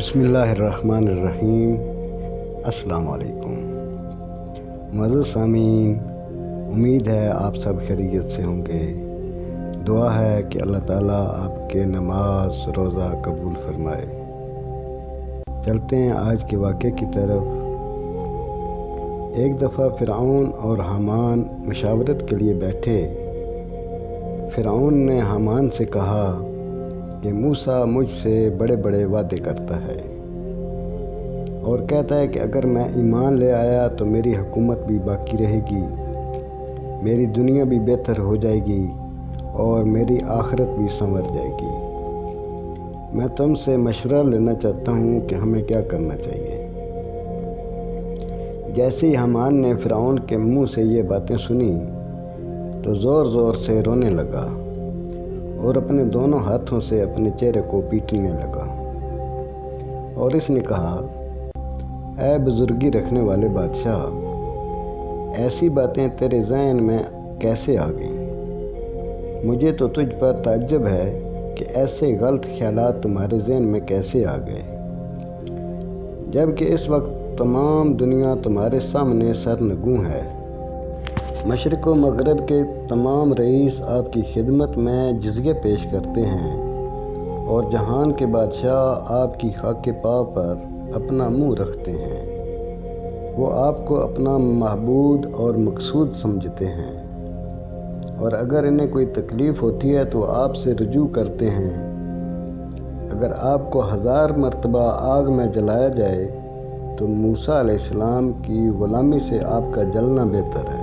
بسم اللہ الرحمن الرحیم۔ السلام علیکم معزز سامعین، امید ہے آپ سب خیریت سے ہوں گے۔ دعا ہے کہ اللہ تعالیٰ آپ کے نماز روزہ قبول فرمائے۔ چلتے ہیں آج کے واقعے کی طرف۔ ایک دفعہ فرعون اور حامان مشاورت کے لیے بیٹھے۔ فرعون نے حامان سے کہا کہ موسیٰ مجھ سے بڑے بڑے وعدے کرتا ہے اور کہتا ہے کہ اگر میں ایمان لے آیا تو میری حکومت بھی باقی رہے گی، میری دنیا بھی بہتر ہو جائے گی اور میری آخرت بھی سنور جائے گی۔ میں تم سے مشورہ لینا چاہتا ہوں کہ ہمیں کیا کرنا چاہیے۔ جیسے ہی حامان نے فرعون کے منہ سے یہ باتیں سنی تو زور زور سے رونے لگا اور اپنے دونوں ہاتھوں سے اپنے چہرے کو پیٹنے لگا، اور اس نے کہا، اے بزرگی رکھنے والے بادشاہ، ایسی باتیں تیرے ذہن میں کیسے آ گئیں؟ مجھے تو تجھ پر تعجب ہے کہ ایسے غلط خیالات تمہارے ذہن میں کیسے آ گئے، جبکہ اس وقت تمام دنیا تمہارے سامنے سرنگوں ہے۔ مشرق و مغرب کے تمام رئیس آپ کی خدمت میں جزیہ پیش کرتے ہیں اور جہان کے بادشاہ آپ کی خاک پاؤں پر اپنا منہ رکھتے ہیں۔ وہ آپ کو اپنا معبود اور مقصود سمجھتے ہیں، اور اگر انہیں کوئی تکلیف ہوتی ہے تو آپ سے رجوع کرتے ہیں۔ اگر آپ کو 1000 مرتبہ آگ میں جلایا جائے تو موسیٰ علیہ السلام کی غلامی سے آپ کا جلنا بہتر ہے،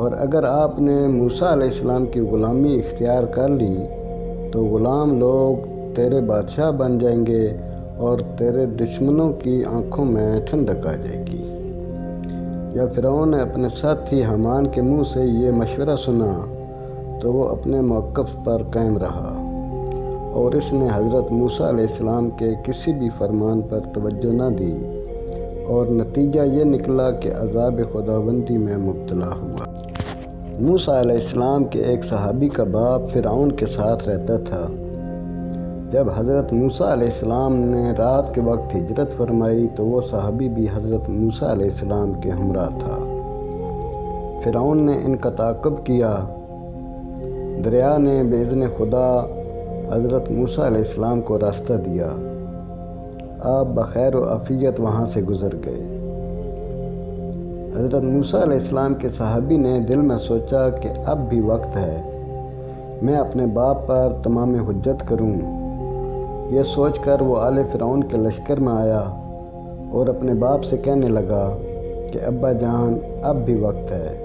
اور اگر آپ نے موسیٰ علیہ السلام کی غلامی اختیار کر لی تو غلام لوگ تیرے بادشاہ بن جائیں گے اور تیرے دشمنوں کی آنکھوں میں ٹھنڈک آ جائے گی۔ جب فرعون نے اپنے ساتھی حامان کے منہ سے یہ مشورہ سنا تو وہ اپنے موقف پر قائم رہا، اور اس نے حضرت موسیٰ علیہ السلام کے کسی بھی فرمان پر توجہ نہ دی، اور نتیجہ یہ نکلا کہ عذاب خداوندی میں مبتلا ہوا۔ موسیٰ علیہ السلام کے ایک صحابی کا باپ فرعون کے ساتھ رہتا تھا۔ جب حضرت موسیٰ علیہ السلام نے رات کے وقت ہجرت فرمائی تو وہ صحابی بھی حضرت موسیٰ علیہ السلام کے ہمراہ تھا۔ فرعون نے ان کا تعاقب کیا۔ دریا نے باذن خدا حضرت موسیٰ علیہ السلام کو راستہ دیا۔ آپ بخیر و عافیت وہاں سے گزر گئے۔ حضرت موسیٰ علیہ السلام کے صحابی نے دل میں سوچا کہ اب بھی وقت ہے، میں اپنے باپ پر تمام حجت کروں۔ یہ سوچ کر وہ آل فرعون کے لشکر میں آیا اور اپنے باپ سے کہنے لگا کہ ابا جان، اب بھی وقت ہے،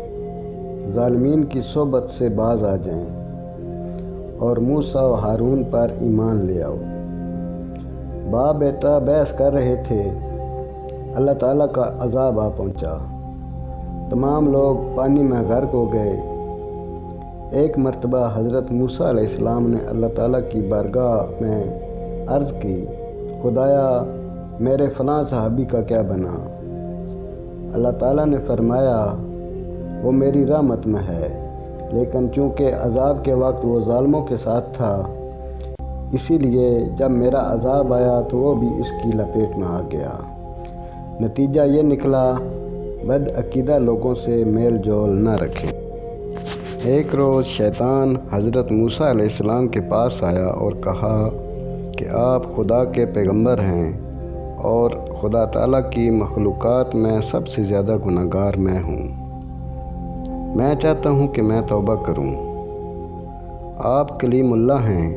ظالمین کی صحبت سے باز آ جائیں اور موسیٰ و ہارون پر ایمان لے آؤ۔ باپ بیٹا بحث کر رہے تھے، اللہ تعالیٰ کا عذاب آ پہنچا۔ تمام لوگ پانی میں غرق ہو گئے۔ ایک مرتبہ حضرت موسیٰ علیہ السلام نے اللہ تعالیٰ کی بارگاہ میں عرض کی، خدایا میرے فلاں صحابی کا کیا بنا؟ اللہ تعالیٰ نے فرمایا، وہ میری رحمت میں ہے، لیکن چونکہ عذاب کے وقت وہ ظالموں کے ساتھ تھا، اسی لیے جب میرا عذاب آیا تو وہ بھی اس کی لپیٹ میں آ گیا۔ نتیجہ یہ نکلا، بد عقیدہ لوگوں سے میل جول نہ رکھیں۔ ایک روز شیطان حضرت موسیٰ علیہ السلام کے پاس آیا اور کہا کہ آپ خدا کے پیغمبر ہیں اور خدا تعالیٰ کی مخلوقات میں سب سے زیادہ گناہگار میں ہوں۔ میں چاہتا ہوں کہ میں توبہ کروں۔ آپ کلیم اللہ ہیں۔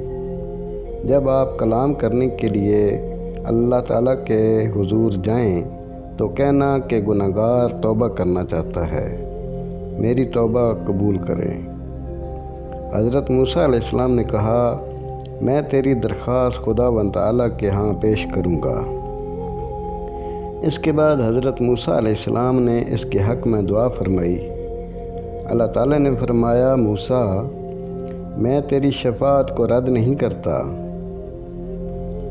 جب آپ کلام کرنے کے لیے اللہ تعالیٰ کے حضور جائیں تو کہنا کہ گناہگار توبہ کرنا چاہتا ہے، میری توبہ قبول کریں۔ حضرت موسیٰ علیہ السلام نے کہا، میں تیری درخواست خداوند تعالیٰ کے ہاں پیش کروں گا۔ اس کے بعد حضرت موسیٰ علیہ السلام نے اس کے حق میں دعا فرمائی۔ اللہ تعالیٰ نے فرمایا، موسیٰ، میں تیری شفاعت کو رد نہیں کرتا۔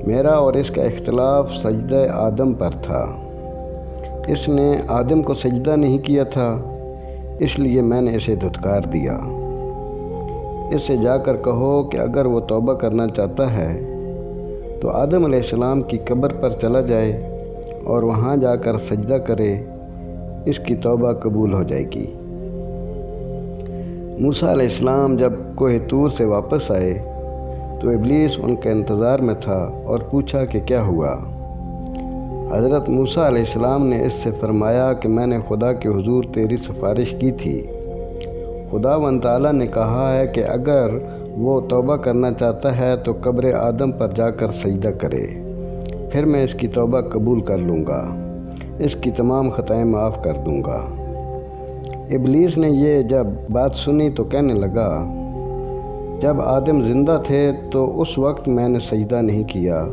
میرا اور اس کا اختلاف سجدہ آدم پر تھا۔ اس نے آدم کو سجدہ نہیں کیا تھا، اس لیے میں نے اسے دھتکار دیا۔ اس سے جا کر کہو کہ اگر وہ توبہ کرنا چاہتا ہے تو آدم علیہ السلام کی قبر پر چلا جائے اور وہاں جا کر سجدہ کرے، اس کی توبہ قبول ہو جائے گی۔ موسیٰ علیہ السلام جب کوہ طور سے واپس آئے تو ابلیس ان کے انتظار میں تھا اور پوچھا کہ کیا ہوا۔ حضرت موسیٰ علیہ السلام نے اس سے فرمایا کہ میں نے خدا کے حضور تیری سفارش کی تھی۔ خداوند تعالیٰ نے کہا ہے کہ اگر وہ توبہ کرنا چاہتا ہے تو قبر آدم پر جا کر سجدہ کرے، پھر میں اس کی توبہ قبول کر لوں گا، اس کی تمام خطائیں معاف کر دوں گا۔ ابلیس نے یہ جب بات سنی تو کہنے لگا، جب آدم زندہ تھے تو اس وقت میں نے سجدہ نہیں کیا،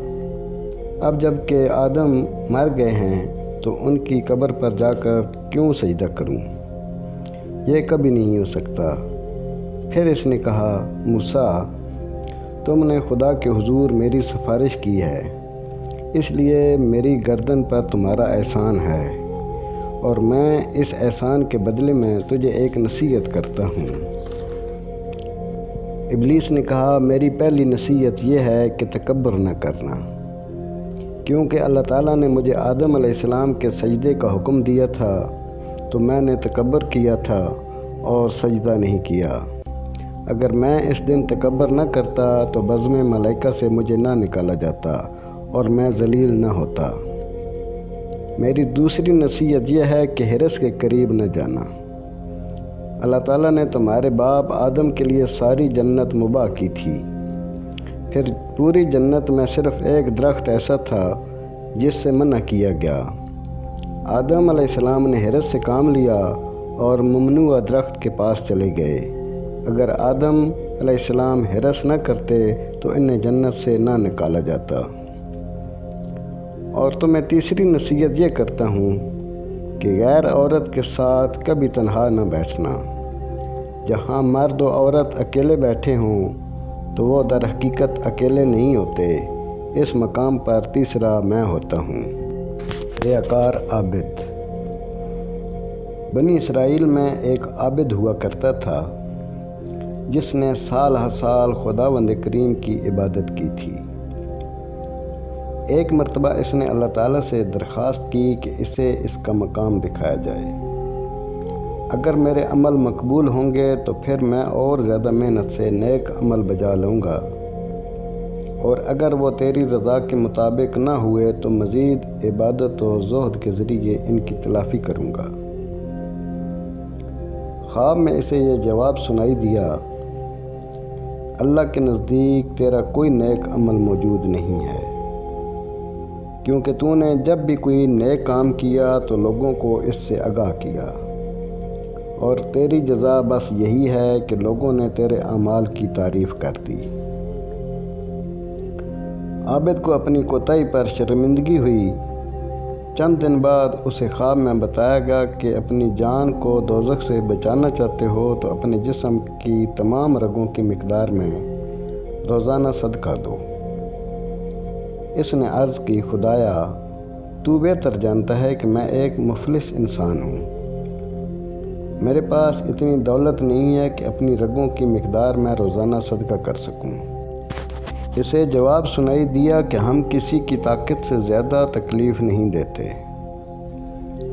اب جب کہ آدم مر گئے ہیں تو ان کی قبر پر جا کر کیوں سجدہ کروں؟ یہ کبھی نہیں ہو سکتا۔ پھر اس نے کہا، موسیٰ، تم نے خدا کے حضور میری سفارش کی ہے، اس لیے میری گردن پر تمہارا احسان ہے، اور میں اس احسان کے بدلے میں تجھے ایک نصیحت کرتا ہوں۔ ابلیس نے کہا، میری پہلی نصیحت یہ ہے کہ تکبر نہ کرنا، کیونکہ اللہ تعالیٰ نے مجھے آدم علیہ السلام کے سجدے کا حکم دیا تھا تو میں نے تکبر کیا تھا اور سجدہ نہیں کیا۔ اگر میں اس دن تکبر نہ کرتا تو بزم ملائکہ سے مجھے نہ نکالا جاتا اور میں ذلیل نہ ہوتا۔ میری دوسری نصیحت یہ ہے کہ حرص کے قریب نہ جانا۔ اللہ تعالیٰ نے تمہارے باپ آدم کے لیے ساری جنت مباح کی تھی، پھر پوری جنت میں صرف ایک درخت ایسا تھا جس سے منع کیا گیا۔ آدم علیہ السلام نے حرص سے کام لیا اور ممنوع درخت کے پاس چلے گئے۔ اگر آدم علیہ السلام حرص نہ کرتے تو انہیں جنت سے نہ نکالا جاتا۔ اور تو میں تیسری نصیحت یہ کرتا ہوں کہ غیر عورت کے ساتھ کبھی تنہا نہ بیٹھنا۔ جہاں مرد و عورت اکیلے بیٹھے ہوں تو وہ در حقیقت اکیلے نہیں ہوتے، اس مقام پر تیسرا میں ہوتا ہوں۔ ریاکار عابد۔ بنی اسرائیل میں ایک عابد ہوا کرتا تھا جس نے سال ہر سال خداوند کریم کی عبادت کی تھی۔ ایک مرتبہ اس نے اللہ تعالیٰ سے درخواست کی کہ اسے اس کا مقام دکھایا جائے۔ اگر میرے عمل مقبول ہوں گے تو پھر میں اور زیادہ محنت سے نیک عمل بجا لوں گا، اور اگر وہ تیری رضا کے مطابق نہ ہوئے تو مزید عبادت و زہد کے ذریعے ان کی تلافی کروں گا۔ خواب میں اسے یہ جواب سنائی دیا، اللہ کے نزدیک تیرا کوئی نیک عمل موجود نہیں ہے، کیونکہ تو نے جب بھی کوئی نیک کام کیا تو لوگوں کو اس سے آگاہ کیا، اور تیری جزا بس یہی ہے کہ لوگوں نے تیرے اعمال کی تعریف کر دی۔ عابد کو اپنی کوتاہی پر شرمندگی ہوئی۔ چند دن بعد اسے خواب میں بتایا گیا کہ اپنی جان کو دوزخ سے بچانا چاہتے ہو تو اپنے جسم کی تمام رگوں کی مقدار میں روزانہ صدقہ دو۔ اس نے عرض کی، خدایا تو بہتر جانتا ہے کہ میں ایک مفلس انسان ہوں، میرے پاس اتنی دولت نہیں ہے کہ اپنی رگوں کی مقدار میں روزانہ صدقہ کر سکوں۔ اسے جواب سنائی دیا کہ ہم کسی کی طاقت سے زیادہ تکلیف نہیں دیتے،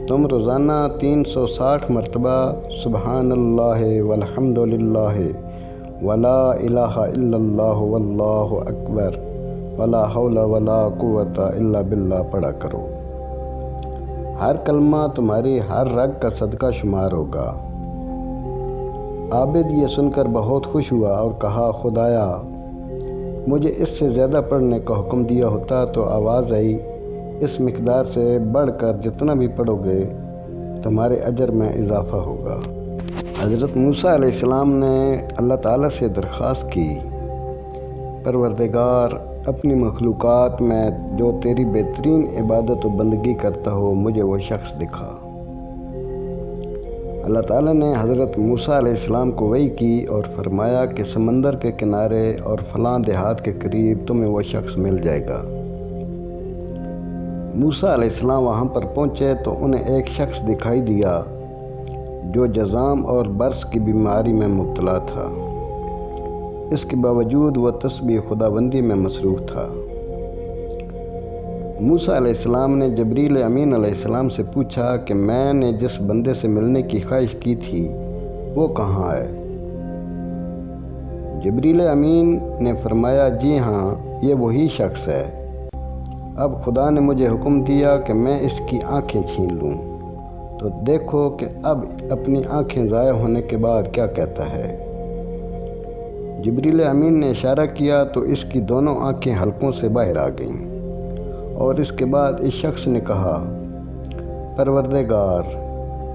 تم روزانہ 360 مرتبہ سبحان اللہ والحمد للہ ولا الہ الا اللہ واللہ اکبر ولا حول ولا قوت الا باللہ پڑھا کرو۔ ہر کلمہ تمہاری ہر رگ کا صدقہ شمار ہوگا۔ عابد یہ سن کر بہت خوش ہوا اور کہا، خدایا مجھے اس سے زیادہ پڑھنے کا حکم دیا ہوتا تو آواز آئی، اس مقدار سے بڑھ کر جتنا بھی پڑھو گے تمہارے اجر میں اضافہ ہوگا۔ حضرت موسیٰ علیہ السلام نے اللہ تعالیٰ سے درخواست کی، پروردگار اپنی مخلوقات میں جو تیری بہترین عبادت و بندگی کرتا ہو مجھے وہ شخص دکھا۔ اللہ تعالیٰ نے حضرت موسیٰ علیہ السلام کو وحی کی اور فرمایا کہ سمندر کے کنارے اور فلاں دیہات کے قریب تمہیں وہ شخص مل جائے گا۔ موسیٰ علیہ السلام وہاں پر پہنچے تو انہیں ایک شخص دکھائی دیا جو جذام اور برص کی بیماری میں مبتلا تھا۔ اس کے باوجود وہ تسبیح خداوندی میں مصروف تھا۔ موسیٰ علیہ السلام نے جبریل امین علیہ السلام سے پوچھا کہ میں نے جس بندے سے ملنے کی خواہش کی تھی وہ کہاں ہے؟ جبریل امین نے فرمایا جی ہاں، یہ وہی شخص ہے۔ اب خدا نے مجھے حکم دیا کہ میں اس کی آنکھیں چھین لوں، تو دیکھو کہ اب اپنی آنکھیں ضائع ہونے کے بعد کیا کہتا ہے۔ جبریل امین نے اشارہ کیا تو اس کی دونوں آنکھیں حلقوں سے باہر آ گئیں، اور اس کے بعد اس شخص نے کہا، پروردگار،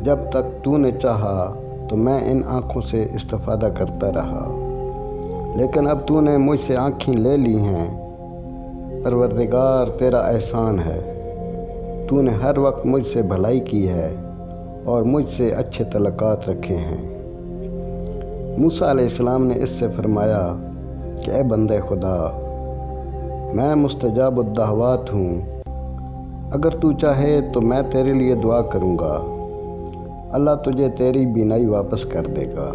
جب تک تو نے چاہا تو میں ان آنکھوں سے استفادہ کرتا رہا، لیکن اب تو نے مجھ سے آنکھیں لے لی ہیں۔ پروردگار، تیرا احسان ہے، تو نے ہر وقت مجھ سے بھلائی کی ہے اور مجھ سے اچھے تعلقات رکھے ہیں۔ موسیٰ علیہ السلام نے اس سے فرمایا کہ اے بندہ خدا، میں مستجاب الدعوات ہوں، اگر تو چاہے تو میں تیرے لیے دعا کروں گا، اللہ تجھے تیری بینائی واپس کر دے گا۔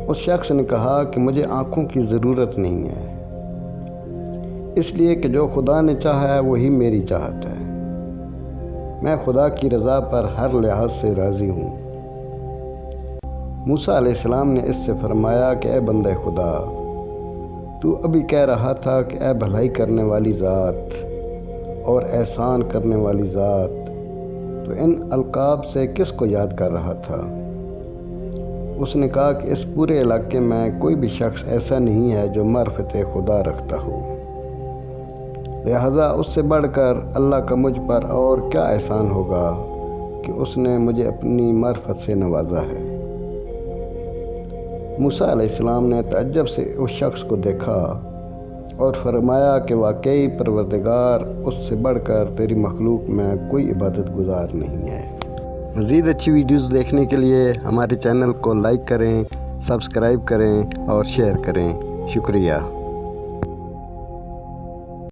اس شخص نے کہا کہ مجھے آنکھوں کی ضرورت نہیں ہے، اس لیے کہ جو خدا نے چاہا ہے وہی میری چاہت ہے، میں خدا کی رضا پر ہر لحاظ سے راضی ہوں۔ موسیٰ علیہ السلام نے اس سے فرمایا کہ اے بندہ خدا، تو ابھی کہہ رہا تھا کہ اے بھلائی کرنے والی ذات اور احسان کرنے والی ذات، تو ان القاب سے کس کو یاد کر رہا تھا؟ اس نے کہا کہ اس پورے علاقے میں کوئی بھی شخص ایسا نہیں ہے جو معرفت خدا رکھتا ہو، لہذا اس سے بڑھ کر اللہ کا مجھ پر اور کیا احسان ہوگا کہ اس نے مجھے اپنی معرفت سے نوازا ہے۔ موسیٰ علیہ السلام نے تعجب سے اس شخص کو دیکھا اور فرمایا کہ واقعی پروردگار، اس سے بڑھ کر تیری مخلوق میں کوئی عبادت گزار نہیں ہے۔ مزید اچھی ویڈیوز دیکھنے کے لیے ہمارے چینل کو لائک کریں، سبسکرائب کریں اور شیئر کریں۔ شکریہ۔